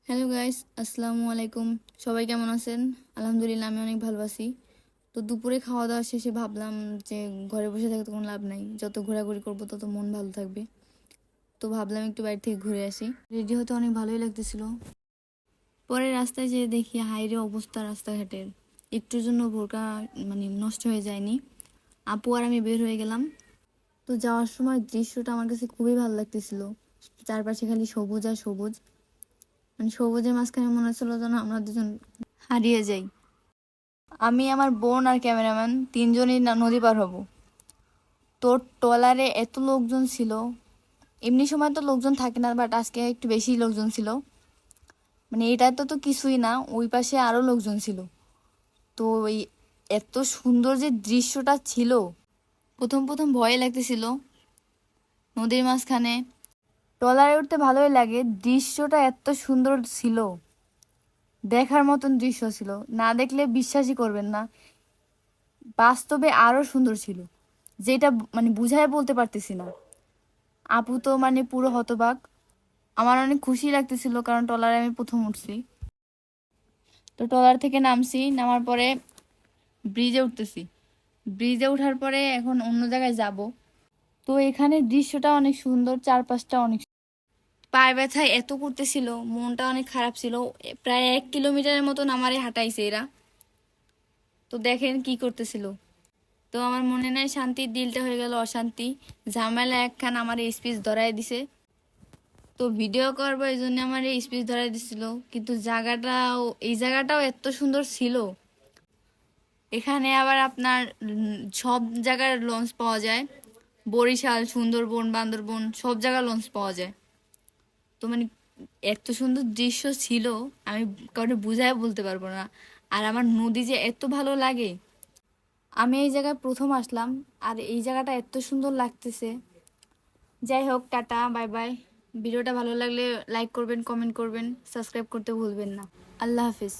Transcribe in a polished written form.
Hello guys, আসসালামু আলাইকুম। সবাই কেমন আছেন? আলহামদুলিল্লাহ, আমি অনেক ভালো আছি। তো দুপুরে খাওয়া দাওয়া শেষে ভাবলাম যে ঘরে বসে থাকতে কোনো লাভ নাই, যত ঘোরাঘুরি করবো তত মন ভালো থাকবে। তো ভাবলাম একটু বাইরে থেকে ঘুরে আসি। রেডি হতে অনেক ভালোই লাগতেছিল। পরে রাস্তায় যেয়ে দেখি হাইরে অবস্থা রাস্তাঘাটের, একটুর জন্য বোরকা নষ্ট হয়ে যায়নি। আপু আর আমি বের হয়ে গেলাম। তো যাওয়ার সময় দৃশ্যটা আমার কাছে খুবই ভালো লাগতেছিল। চারপাশে খালি সবুজ আর সবুজ, সবুজের মাঝখানে মনে হচ্ছিল যেন আমরা দুজন হারিয়ে যাই। আমি, আমার বোন আর ক্যামেরাম্যান তিনজনই নদী পার হব। তোর ট্রলারে এত লোকজন ছিল। এমনি সময় তো লোকজন থাকে না, বাট আজকে একটু বেশি লোকজন ছিল। এটা তো কিছুই না, ওই পাশে আরো লোকজন ছিল। তো ওই এত সুন্দর যে দৃশ্যটা ছিল, প্রথম প্রথম ভয় লাগতেছিল নদীর মাঝখানে। ট্রলারে উঠতে ভালোই লাগে, দৃশ্যটা এত সুন্দর ছিল, দেখার মতন দৃশ্য ছিল, না দেখলে বিশ্বাসই করবেন না। বাস্তবে আরো সুন্দর ছিল, যেটা বুঝায় বলতে পারতেছি না। আপু তো পুরো হতবাক। আমার অনেক খুশি লাগতেছিল, কারণ ট্রলারে আমি প্রথম উঠছি। তো ট্রলার থেকে নামছি, নামার পরে ব্রিজে উঠতেছি। ব্রিজে ওঠার পরে এখন অন্য জায়গায় যাব। তো এখানে দৃশ্যটা অনেক সুন্দর, চারপাশটা অনেক। পায়ে ব্যথায় এত করতেছিল, মনটা অনেক খারাপ ছিল। প্রায় 1 কিলোমিটারের মতন আমারে হাঁটাইছে এরা। তো দেখেন কি করতেছিল। তো আমার মনে নাই, শান্তির দিলটা হয়ে গেল অশান্তি। ঝামেলা একখান আমার স্পিচ ধরাই দিছে। তো ভিডিও করবো এই জন্য আমার এই স্পিচ ধরাই দিছিল। কিন্তু এই জায়গাটাও এত সুন্দর ছিল। এখানে আবার আপনার সব জায়গার লঞ্চ পাওয়া যায়। বরিশাল, সুন্দরবন, বান্দরবন সব জায়গার লঞ্চ পাওয়া যায়। তো এত সুন্দর দৃশ্য ছিল, আমি কাউকে বুঝায় বলতে পারবো না। আর আমার নদী যে এত ভালো লাগে। আমি এই জায়গায় প্রথম আসলাম, আর এই জায়গাটা এত সুন্দর লাগতেছে। যাই হোক, টাটা, বাই বাই। ভিডিওটা ভালো লাগলে লাইক করবেন, কমেন্ট করবেন, সাবস্ক্রাইব করতে ভুলবেন না। আল্লাহ হাফিজ।